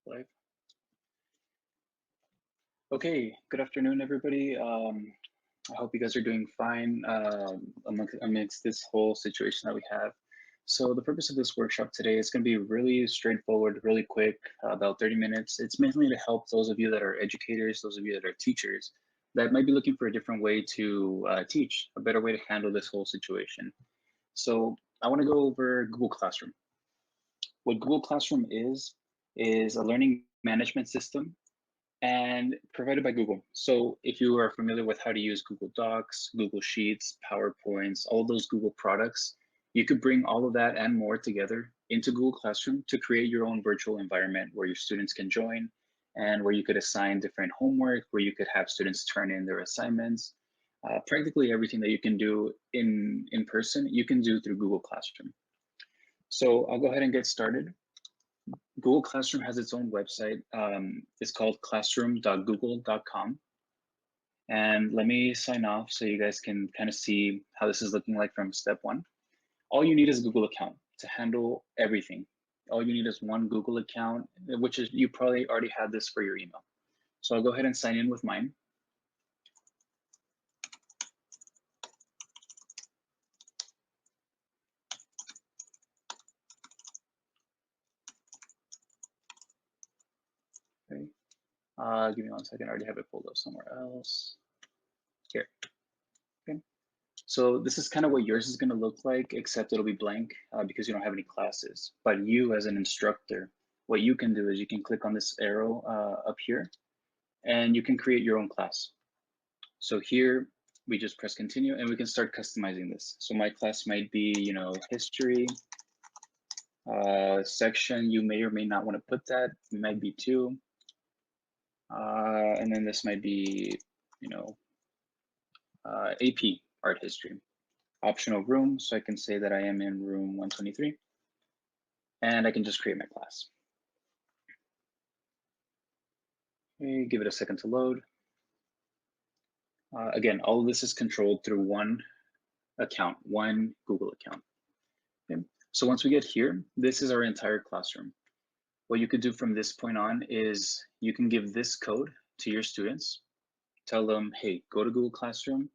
Live. Okay, good afternoon, everybody. I hope you guys are doing fine amidst this whole situation that we have. So the purpose of this workshop today is going to be really straightforward, really quick, about 30 minutes. It's mainly to help those of you that are educators, those of you that are teachers, that might be looking for a different way to teach, a better way to handle this whole situation. So I want to go over Google Classroom. What Google Classroom is a learning management system and provided by Google. So if you are familiar with how to use Google Docs, Google Sheets, PowerPoints, all those Google products, you could bring all of that and more together into Google Classroom to create your own virtual environment where your students can join and where you could assign different homework, where you could have students turn in their assignments. Practically everything that you can do in person, you can do through Google Classroom. So I'll go ahead and get started. Google Classroom has its own website. It's called classroom.google.com. And let me sign off so you guys can kind of see how this is looking like from step one. All you need is a Google account to handle everything. All you need is one Google account, which is, you probably already had this for your email. So I'll go ahead and sign in with mine. Okay. Give me 1 second. I already have it pulled up somewhere else. Here. Okay. So this is kind of what yours is going to look like, except it'll be blank because you don't have any classes. But you as an instructor, what you can do is you can click on this arrow up here and you can create your own class. So here we just press continue and we can start customizing this. So my class might be, history section. You may or may not want to put that. It might be 2. And then this might be, AP art history. Optional room, so I can say that I am in room 123, and I can just create my class. Okay, give it a second to load. Again, all of this is controlled through one account, one Google account. Okay. So once we get here, this is our entire classroom. What you could do from this point on is you can give this code to your students, tell them, hey, go to Google Classroom,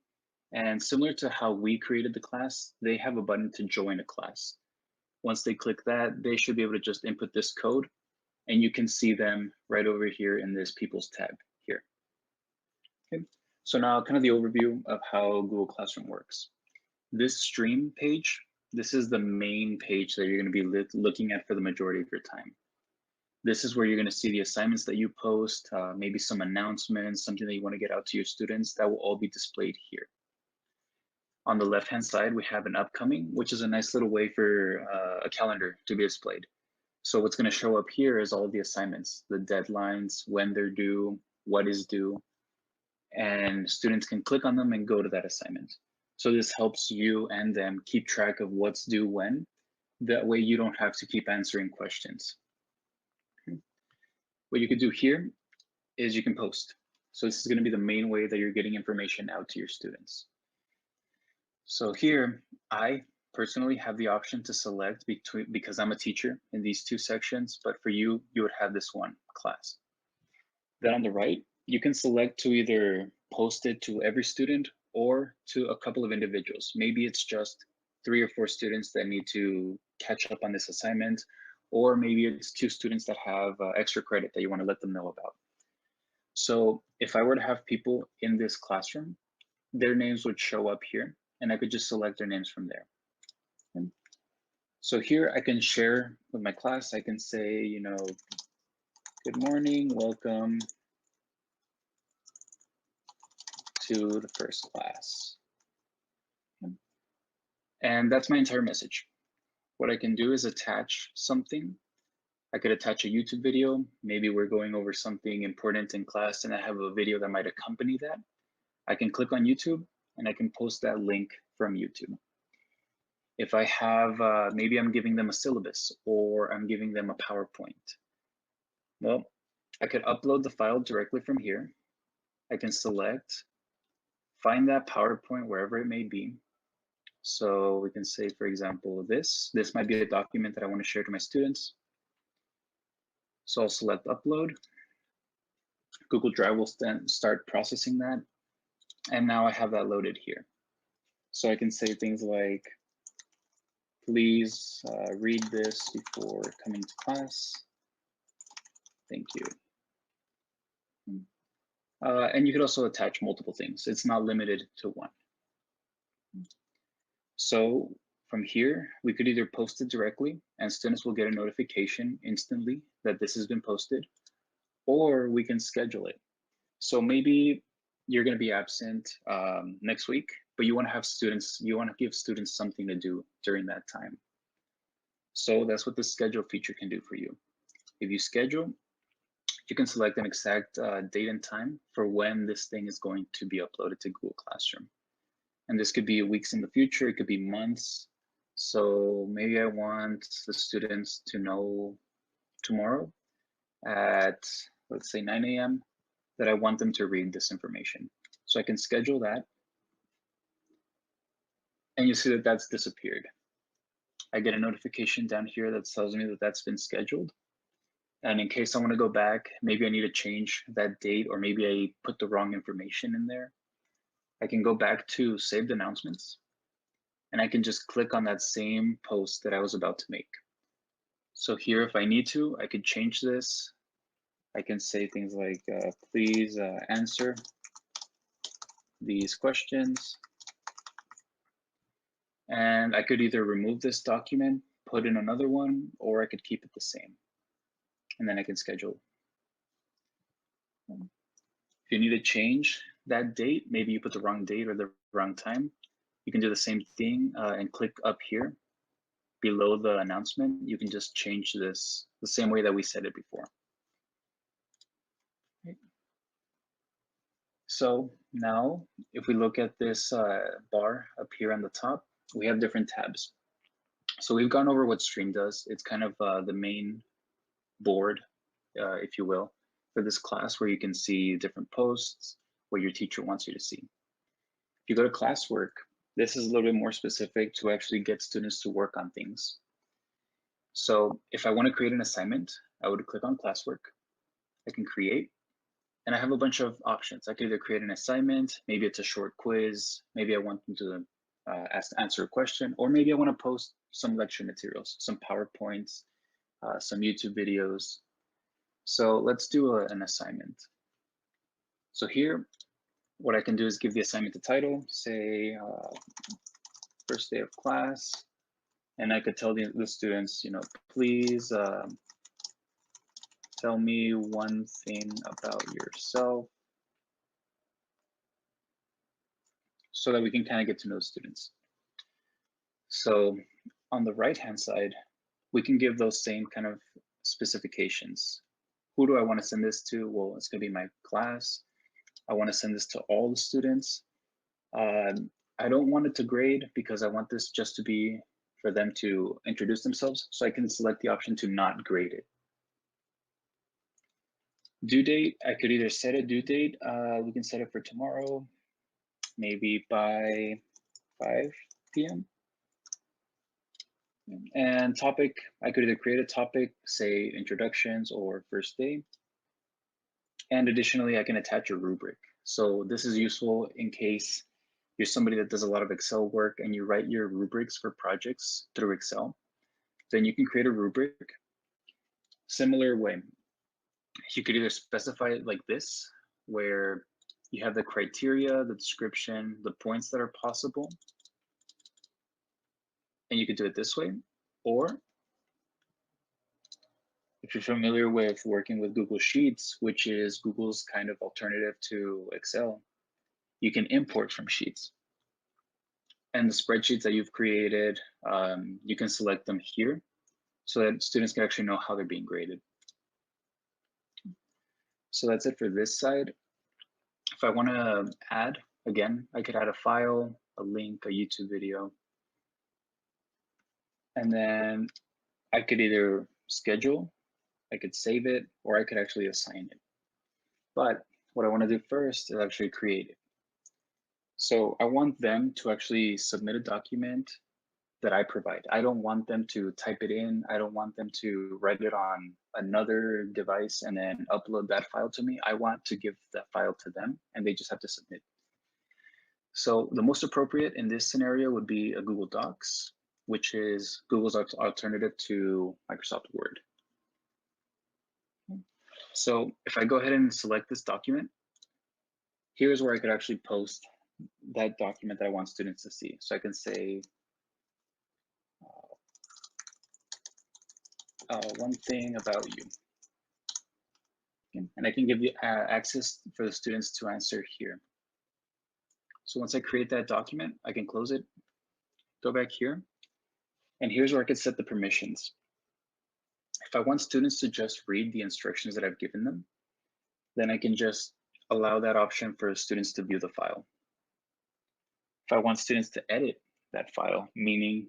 and similar to how we created the class, they have a button to join a class. Once they click that, they should be able to just input this code and you can see them right over here in this people's tab here. Okay. So now kind of the overview of how Google Classroom works. This stream page, this is the main page that you're going to be looking at for the majority of your time. This is where you're going to see the assignments that you post, maybe some announcements, something that you want to get out to your students, that will all be displayed here. On the left-hand side, we have an upcoming, which is a nice little way for a calendar to be displayed. So what's going to show up here is all the assignments, the deadlines, when they're due, what is due, and students can click on them and go to that assignment. So this helps you and them keep track of what's due when. That way you don't have to keep answering questions. What you could do here is you can post. So this is going to be the main way that you're getting information out to your students. So here, I personally have the option to select between, because I'm a teacher, in these 2 sections, but for you, you would have this one class. Then on the right, you can select to either post it to every student or to a couple of individuals. Maybe it's just 3 or 4 students that need to catch up on this assignment, or maybe it's 2 students that have extra credit that you want to let them know about. So if I were to have people in this classroom, their names would show up here and I could just select their names from there. Okay. So here I can share with my class. I can say, good morning, welcome to the first class. Okay. And that's my entire message. What I can do is attach something. I could attach a YouTube video. Maybe we're going over something important in class and I have a video that might accompany that. I can click on YouTube and I can post that link from YouTube. If I have, maybe I'm giving them a syllabus or I'm giving them a PowerPoint. Well, I could upload the file directly from here. I can select, find that PowerPoint wherever it may be. So we can say, for example, this might be a document that I want to share to my students. So I'll select upload. Google Drive will then start processing that. And now I have that loaded here. So I can say things like, please read this before coming to class. Thank you. And you could also attach multiple things. It's not limited to one. So from here, we could either post it directly and students will get a notification instantly that this has been posted, or we can schedule it. So maybe you're going to be absent next week, but you want to have students, you want to give students something to do during that time. So that's what the schedule feature can do for you. If you schedule, you can select an exact date and time for when this thing is going to be uploaded to Google Classroom. And this could be weeks in the future, it could be months. So maybe I want the students to know tomorrow at, let's say 9 a.m. that I want them to read this information. So I can schedule that. And you see that that's disappeared. I get a notification down here that tells me that that's been scheduled. And in case I want to go back, maybe I need to change that date, or maybe I put the wrong information in there, I can go back to saved announcements and I can just click on that same post that I was about to make. So here, if I need to, I could change this. I can say things like, please answer these questions. And I could either remove this document, put in another one, or I could keep it the same. And then I can schedule. If you need to change that date, maybe you put the wrong date or the wrong time, you can do the same thing and click up here below the announcement. You can just change this the same way that we said it before. So now if we look at this bar up here on the top, we have different tabs. So we've gone over what Stream does. It's kind of the main board, if you will, for this class, where you can see different posts, what your teacher wants you to see. If you go to classwork, this is a little bit more specific to actually get students to work on things. So if I want to create an assignment, I would click on classwork. I can create, and I have a bunch of options. I could either create an assignment, maybe it's a short quiz, maybe I want them to answer a question, or maybe I want to post some lecture materials, some PowerPoints, some YouTube videos. So let's do an assignment. So here, what I can do is give the assignment a title, say first day of class, and I could tell the students, please tell me one thing about yourself, so that we can kind of get to know students. So on the right-hand side, we can give those same kind of specifications. Who do I want to send this to? Well, it's going to be my class. I want to send this to all the students. I don't want it to grade because I want this just to be for them to introduce themselves. So I can select the option to not grade it. Due date, I could either set a due date. We can set it for tomorrow, maybe by 5 p.m. And topic, I could either create a topic, say introductions or first day. And additionally, I can attach a rubric. So this is useful in case you're somebody that does a lot of Excel work and you write your rubrics for projects through Excel. Then you can create a rubric. Similar way, you could either specify it like this, where you have the criteria, the description, the points that are possible, and you could do it this way. Or if you're familiar with working with Google Sheets, which is Google's kind of alternative to Excel, you can import from Sheets. And the spreadsheets that you've created, you can select them here so that students can actually know how they're being graded. So that's it for this side. If I want to add, again, I could add a file, a link, a YouTube video, and then I could either schedule, I could save it, or I could actually assign it. But what I want to do first is actually create it. So I want them to actually submit a document that I provide. I don't want them to type it in. I don't want them to write it on another device and then upload that file to me. I want to give that file to them and they just have to submit. So the most appropriate in this scenario would be a Google Docs, which is Google's alternative to Microsoft Word. So if I go ahead and select this document, here's where I could actually post that document that I want students to see. So I can say, one thing about you. Okay. And I can give you access for the students to answer here. So once I create that document, I can close it, go back here, and here's where I can set the permissions. If I want students to just read the instructions that I've given them, then I can just allow that option for students to view the file. If I want students to edit that file, meaning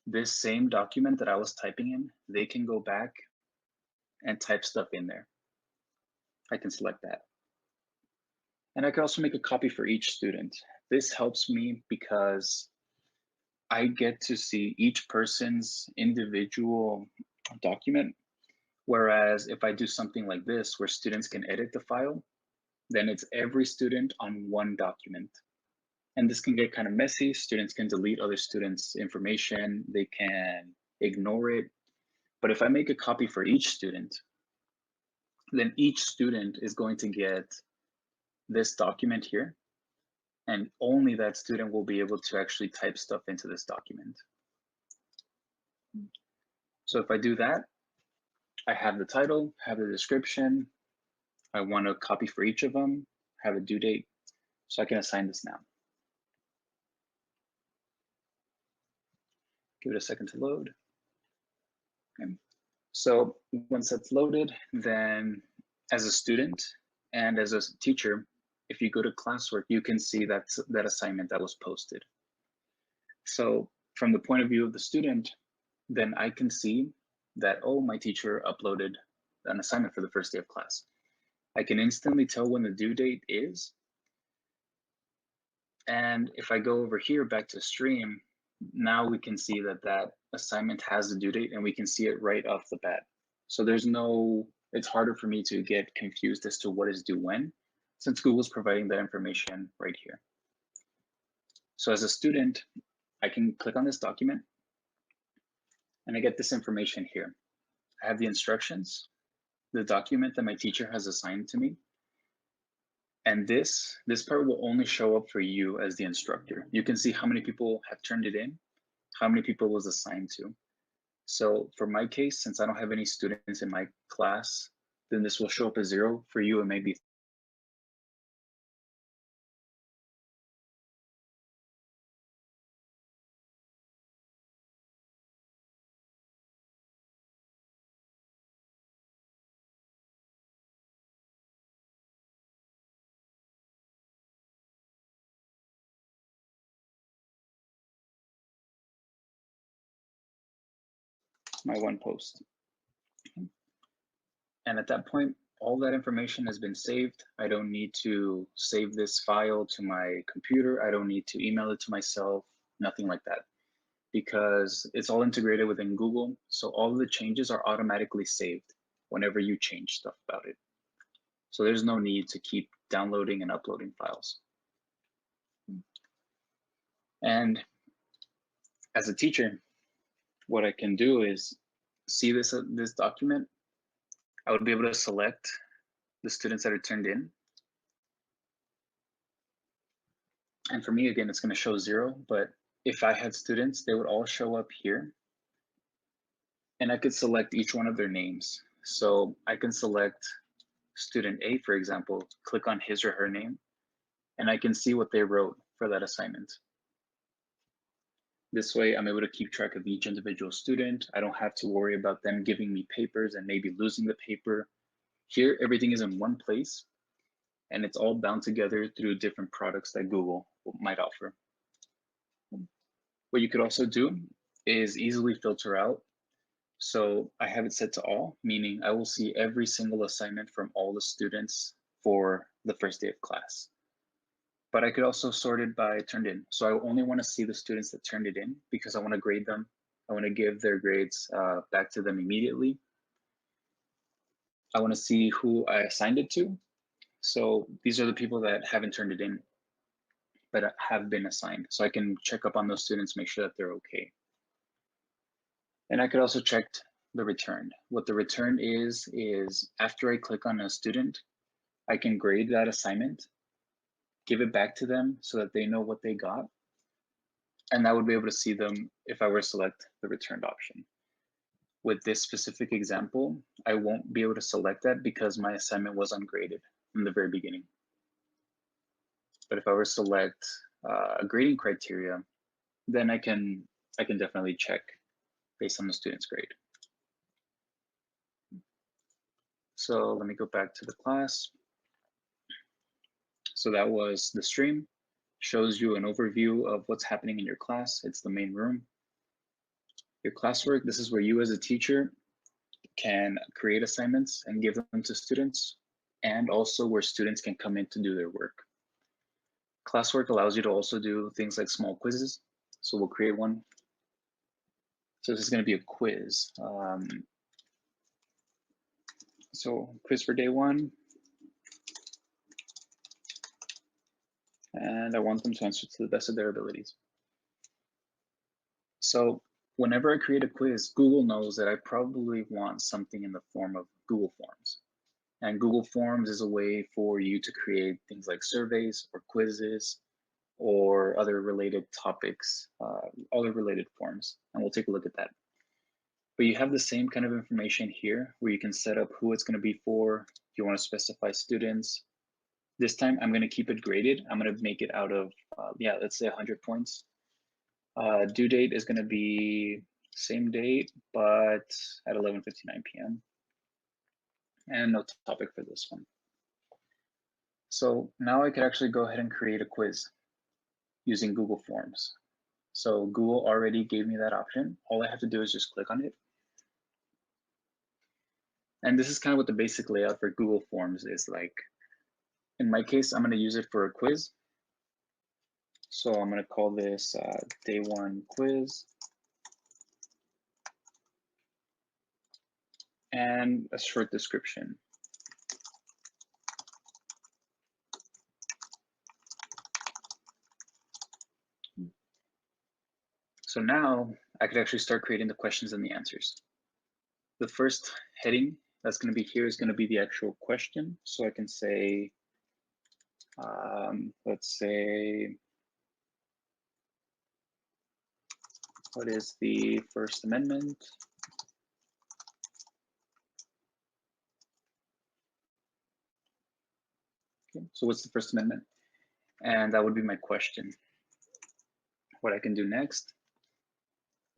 this same document that I was typing in, they can go back and type stuff in there. I can select that. And I can also make a copy for each student. This helps me because I get to see each person's individual document. Whereas if I do something like this, where students can edit the file, then it's every student on one document. And this can get kind of messy. Students can delete other students' information. They can ignore it. But if I make a copy for each student, then each student is going to get this document here. And only that student will be able to actually type stuff into this document. So if I do that, I have the title, have the description. I want a copy for each of them, have a due date. So I can assign this now. Give it a second to load. Okay. So once that's loaded, then as a student and as a teacher, if you go to classwork, you can see that assignment that was posted. So from the point of view of the student, then I can see that, oh, my teacher uploaded an assignment for the first day of class. I can instantly tell when the due date is. And if I go over here back to stream, now we can see that that assignment has the due date and we can see it right off the bat. So it's harder for me to get confused as to what is due when, since Google's providing that information right here. So as a student, I can click on this document and I get this information here. I have the instructions, the document that my teacher has assigned to me. And this part will only show up for you as the instructor. You can see how many people have turned it in, how many people was assigned to. So for my case, since I don't have any students in my class, then this will show up as 0. For you, it may be my one post. And at that point, all that information has been saved. I don't need to save this file to my computer. I don't need to email it to myself, nothing like that, because it's all integrated within Google. So all of the changes are automatically saved whenever you change stuff about it. So there's no need to keep downloading and uploading files. And as a teacher, what I can do is see this document. I would be able to select the students that are turned in. And for me, again, it's going to show 0, but if I had students, they would all show up here. And I could select each one of their names. So I can select student A, for example, click on his or her name, and I can see what they wrote for that assignment. This way, I'm able to keep track of each individual student. I don't have to worry about them giving me papers and maybe losing the paper. Here, everything is in one place, and it's all bound together through different products that Google might offer. What you could also do is easily filter out. So I have it set to all, meaning I will see every single assignment from all the students for the first day of class. but I could also sort it by turned in. So I only want to see the students that turned it in because I want to grade them. I want to give their grades back to them immediately. I want to see who I assigned it to. So these are the people that haven't turned it in, but have been assigned. So I can check up on those students, make sure that they're okay. And I could also check the return. What the return is after I click on a student, I can grade that assignment, give it back to them so that they know what they got. And I would be able to see them if I were to select the returned option. With this specific example, I won't be able to select that because my assignment was ungraded from the very beginning. But if I were to select a grading criteria, then I can definitely check based on the student's grade. So let me go back to the class. So that was the stream, shows you an overview of what's happening in your class. It's the main room. Your classwork, this is where you as a teacher can create assignments and give them to students, and also where students can come in to do their work. Classwork allows you to also do things like small quizzes. So we'll create one. So this is going to be a quiz. So quiz for day one. And I want them to answer to the best of their abilities. So whenever I create a quiz, Google knows that I probably want something in the form of Google Forms. And Google Forms is a way for you to create things like surveys or quizzes or other related topics, other related forms. And we'll take a look at that. But you have the same kind of information here where you can set up who it's going to be for. If you want to specify students. This time I'm going to keep it graded. I'm going to make it out of, let's say 100 points. Due date is going to be same date, but at 11:59 p.m. And no topic for this one. So now I could actually go ahead and create a quiz using Google Forms. So Google already gave me that option. All I have to do is just click on it. And this is kind of what the basic layout for Google Forms is like. In my case, I'm going to use it for a quiz. So I'm going to call this day one quiz. And a short description. So now I could actually start creating the questions and the answers. The first heading that's going to be here is going to be the actual question. So I can say, let's say, what is the First Amendment? Okay, so what's the First Amendment? And that would be my question. What I can do next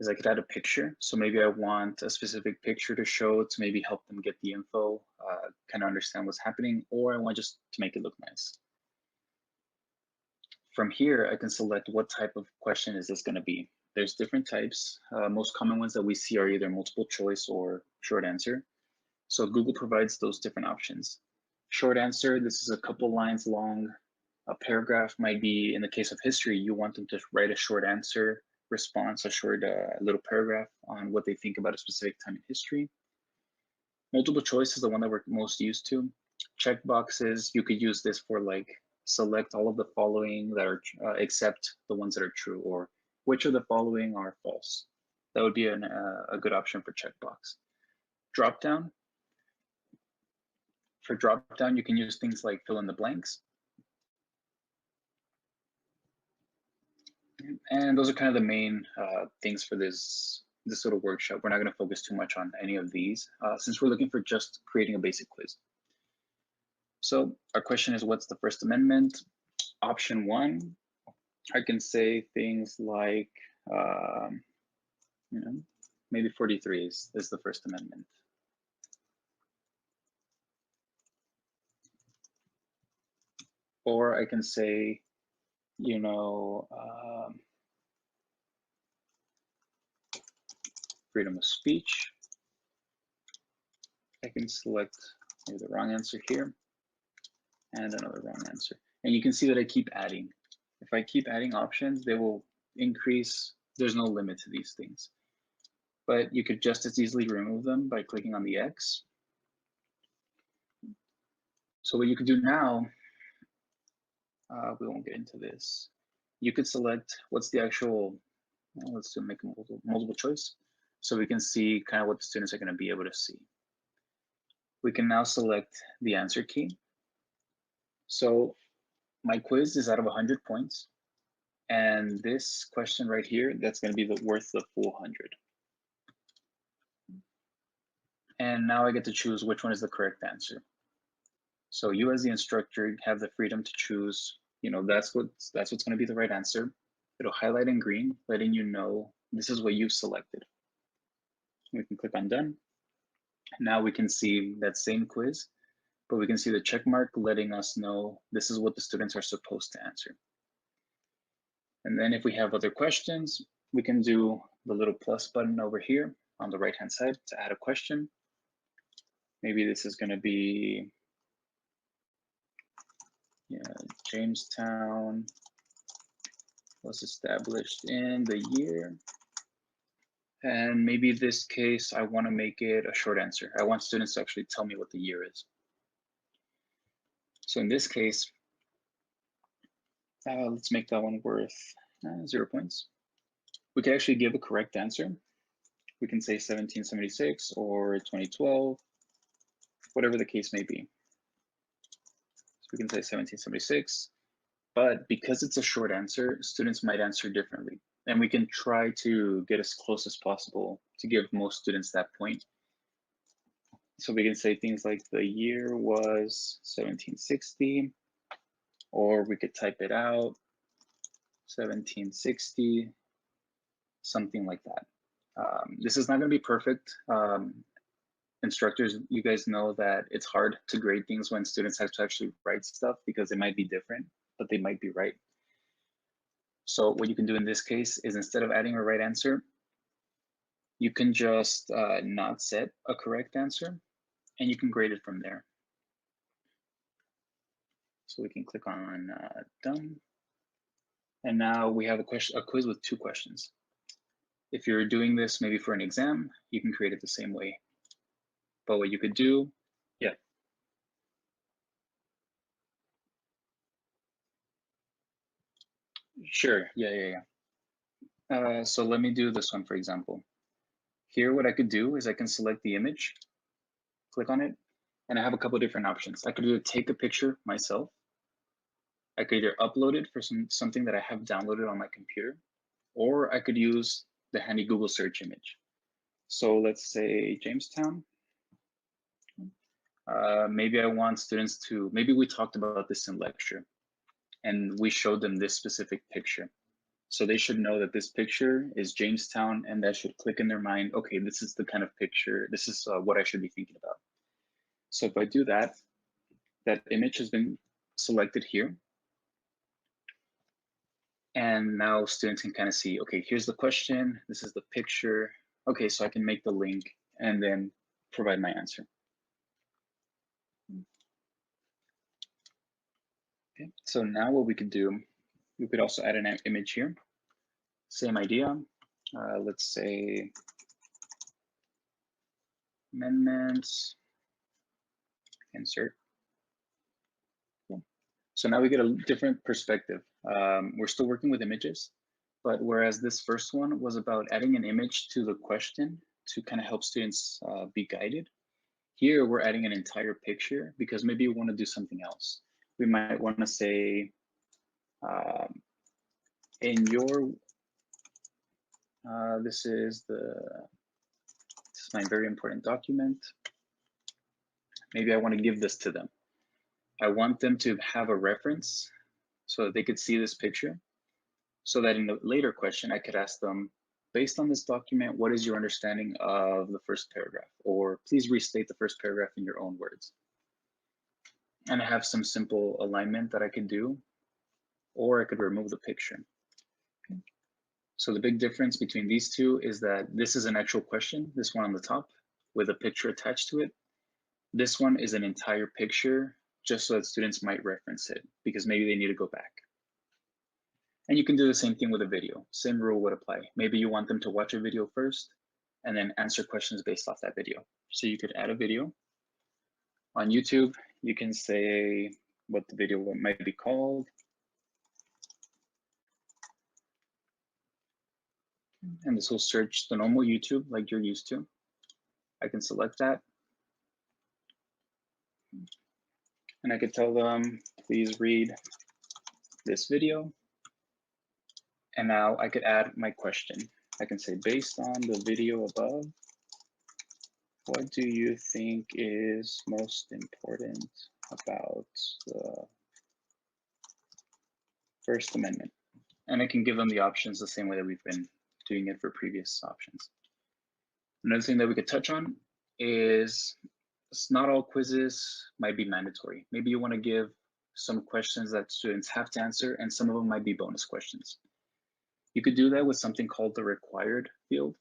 is I could add a picture. So maybe I want a specific picture to show to maybe help them get the info, kind of understand what's happening, or I want just to make it look nice. From here, I can select what type of question is this going to be. There's different types. Most common ones that we see are either multiple choice or short answer. So Google provides those different options. Short answer, this is a couple lines long. A paragraph might be, in the case of history, you want them to write a short answer response, a short little paragraph on what they think about a specific time in history. Multiple choice is the one that we're most used to. Check boxes, you could use this for like select all of the following that are except the ones that are true, or which of the following are false. That would be a good option for checkbox. Drop down. For drop down, you can use things like fill in the blanks. And those are kind of the main things for this little workshop. We're not going to focus too much on any of these since we're looking for just creating a basic quiz. So our question is, what's the First Amendment? Option one, I can say things like, maybe 43 is the First Amendment. Or I can say, freedom of speech. I can select maybe the wrong answer here and another wrong answer. And you can see that I keep adding. If I keep adding options, they will increase. There's no limit to these things. But you could just as easily remove them by clicking on the X. So what you could do now, we won't get into this. You could select what's the actual, let's do make a multiple choice. So we can see kind of what the students are going to be able to see. We can now select the answer key. So my quiz is out of 100 points. And this question right here, that's going to be worth the full 100. And now I get to choose which one is the correct answer. So you as the instructor have the freedom to choose, that's what's going to be the right answer. It'll highlight in green, letting you know this is what you've selected. We can click on done. Now we can see that same quiz, but we can see the check mark letting us know this is what the students are supposed to answer. And then if we have other questions, we can do the little plus button over here on the right-hand side to add a question. Maybe this is going to be, Jamestown was established in the year. And maybe this case, I want to make it a short answer. I want students to actually tell me what the year is. So in this case, let's make that one worth 0 points. We can actually give a correct answer. We can say 1776 or 2012, whatever the case may be. So we can say 1776, but because it's a short answer, students might answer differently. And we can try to get as close as possible to give most students that point. So we can say things like the year was 1760, or we could type it out, 1760, something like that. This is not going to be perfect. Instructors, you guys know that it's hard to grade things when students have to actually write stuff because it might be different, but they might be right. So what you can do in this case is instead of adding a right answer, you can just not set a correct answer and you can grade it from there. So we can click on done. And now we have a quiz with 2 questions. If you're doing this maybe for an exam, you can create it the same way. But what you could do, yeah. Sure, yeah. So let me do this one, for example. Here, what I could do is I can select the image, click on it, and I have a couple different options. I could either take a picture myself. I could either upload it for something that I have downloaded on my computer, or I could use the handy Google search image. So let's say Jamestown. Maybe I want students to, maybe we talked about this in lecture and we showed them this specific picture. So they should know that this picture is Jamestown and that should click in their mind, okay, this is the kind of picture, this is what I should be thinking about. So if I do that, that image has been selected here. And now students can kind of see, okay, here's the question, this is the picture. Okay, so I can make the link and then provide my answer. Okay, so now what we could do, we could also add an image here. Same idea. Let's say amendments, insert. Cool. So now we get a different perspective. We're still working with images, but whereas this first one was about adding an image to the question to kind of help students be guided, here we're adding an entire picture because maybe we want to do something else. We might want to say, in your, this is my very important document. Maybe I want to give this to them. I want them to have a reference so that they could see this picture, so that in the later question, I could ask them, based on this document, what is your understanding of the first paragraph? Or please restate the first paragraph in your own words. And I have some simple alignment that I could do, or I could remove the picture. Okay. So the big difference between these two is that this is an actual question, this one on the top, with a picture attached to it. This one is an entire picture just so that students might reference it because maybe they need to go back. And you can do the same thing with a video. Same rule would apply. Maybe you want them to watch a video first and then answer questions based off that video. So you could add a video. On YouTube, you can say what the video might be called. And this will search the normal YouTube like you're used to. I can select that. And I could tell them, please read this video. And now I could add my question. I can say, based on the video above, what do you think is most important about the First Amendment? And I can give them the options the same way that we've been doing it for previous options. Another thing that we could touch on is not all quizzes might be mandatory. Maybe you want to give some questions that students have to answer, and some of them might be bonus questions. You could do that with something called the required field.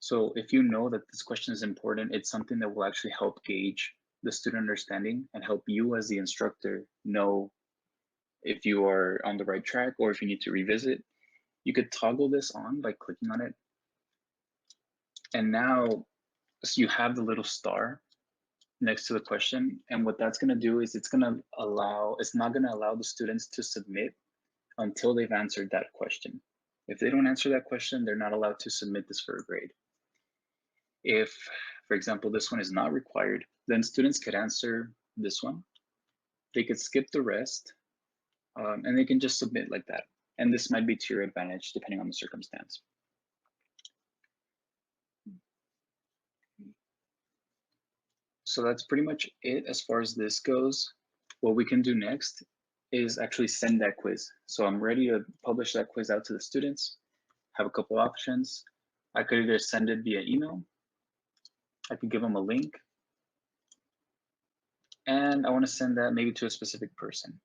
So if you know that this question is important, it's something that will actually help gauge the student understanding and help you as the instructor know if you are on the right track or if you need to revisit. You could toggle this on by clicking on it. And now so you have the little star next to the question. And what that's gonna do is it's not gonna allow the students to submit until they've answered that question. If they don't answer that question, they're not allowed to submit this for a grade. If, for example, this one is not required, then students could answer this one. They could skip the rest, and they can just submit like that. And this might be to your advantage depending on the circumstance. So that's pretty much it as far as this goes. What we can do next is actually send that quiz. So I'm ready to publish that quiz out to the students. Have a couple options. I could either send it via email. I could give them a link. And I want to send that maybe to a specific person.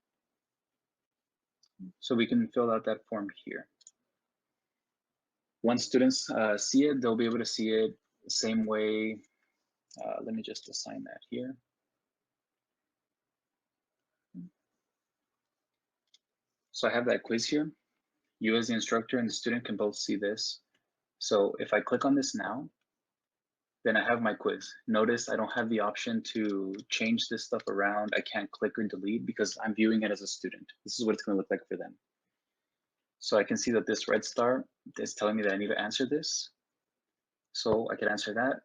So we can fill out that form here. Once students see it, they'll be able to see it the same way. Let me just assign that here. So I have that quiz here. You as the instructor and the student can both see this. So if I click on this now, then I have my quiz. Notice I don't have the option to change this stuff around. I can't click or delete because I'm viewing it as a student. This is what it's gonna look like for them. So I can see that this red star is telling me that I need to answer this. So I can answer that.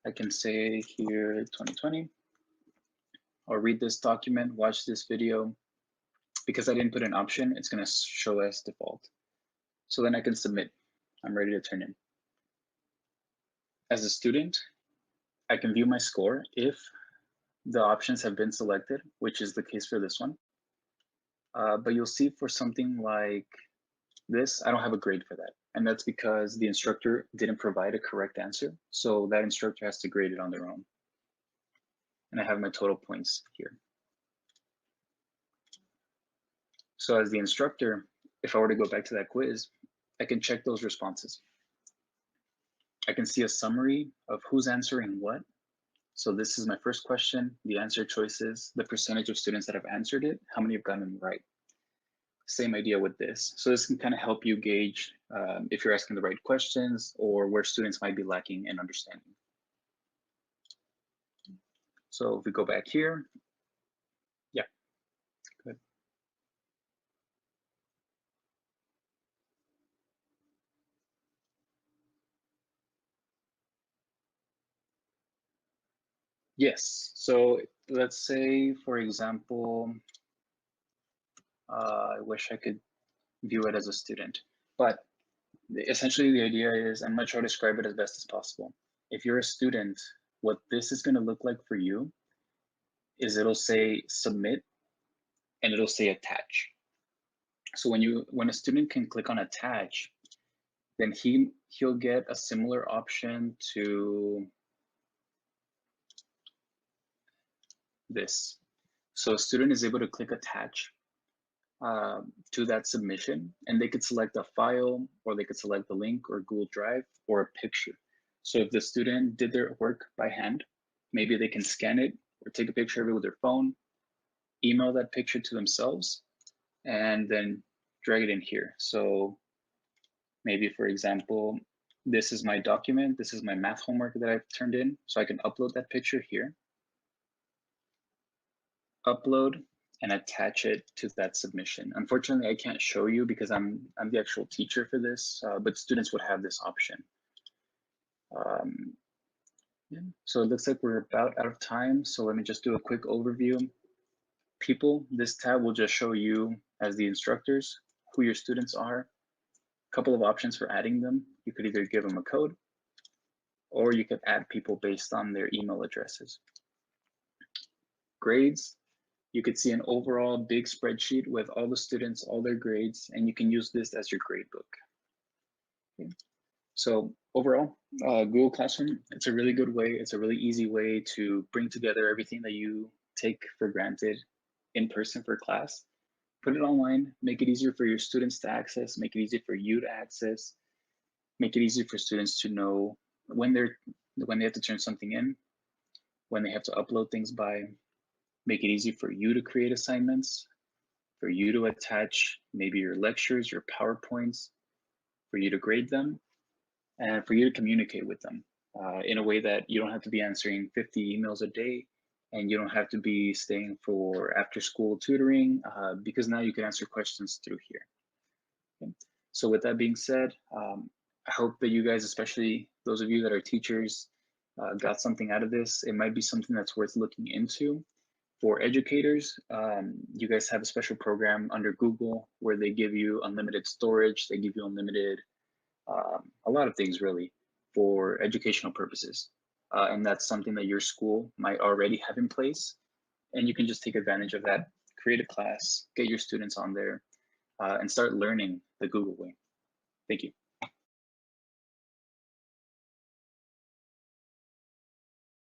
I can say here 2020. I'll read this document, watch this video. Because I didn't put an option, it's gonna show as default. So then I can submit. I'm ready to turn in. As a student, I can view my score if the options have been selected, which is the case for this one. But you'll see for something like this, I don't have a grade for that. And that's because the instructor didn't provide a correct answer. So that instructor has to grade it on their own. And I have my total points here. So as the instructor, if I were to go back to that quiz, I can check those responses. I can see a summary of who's answering what. So this is my first question, the answer choices, the percentage of students that have answered it, how many have gotten them right. Same idea with this. So this can kind of help you gauge if you're asking the right questions or where students might be lacking in understanding. So if we go back here, yeah, good. Yes, so let's say, for example, I wish I could view it as a student, but essentially the idea is, I'm gonna try to describe it as best as possible. If you're a student, what this is gonna look like for you is it'll say submit and it'll say attach. So when a student can click on attach, then he'll get a similar option to this. So a student is able to click attach to that submission, and they could select a file, or they could select the link or Google Drive or a picture. So if the student did their work by hand, maybe they can scan it or take a picture of it with their phone, email that picture to themselves, and then drag it in here. So maybe, for example, this is my document. This is my math homework that I've turned in. So I can upload that picture here, upload, and attach it to that submission. Unfortunately, I can't show you because I'm the actual teacher for this, but students would have this option. Yeah. So it looks like we're about out of time. So let me just do a quick overview. People, this tab will just show you as the instructors who your students are. A couple of options for adding them. You could either give them a code, or you could add people based on their email addresses. Grades, you could see an overall big spreadsheet with all the students, all their grades, and you can use this as your grade book. Okay. So overall, Google Classroom, it's a really good way. It's a really easy way to bring together everything that you take for granted in person for class, put it online, make it easier for your students to access, make it easy for you to access, make it easy for students to know when they have to turn something in, when they have to upload things by, make it easy for you to create assignments, for you to attach maybe your lectures, your PowerPoints, for you to grade them, and for you to communicate with them in a way that you don't have to be answering 50 emails a day, and you don't have to be staying for after school tutoring because now you can answer questions through here. Okay. So with that being said, I hope that you guys, especially those of you that are teachers, got something out of this. It might be something that's worth looking into. For educators, you guys have a special program under Google where they give you unlimited storage, they give you unlimited, a lot of things really for educational purposes. And that's something that your school might already have in place. And you can just take advantage of that, create a class, get your students on there, and start learning the Google way. Thank you.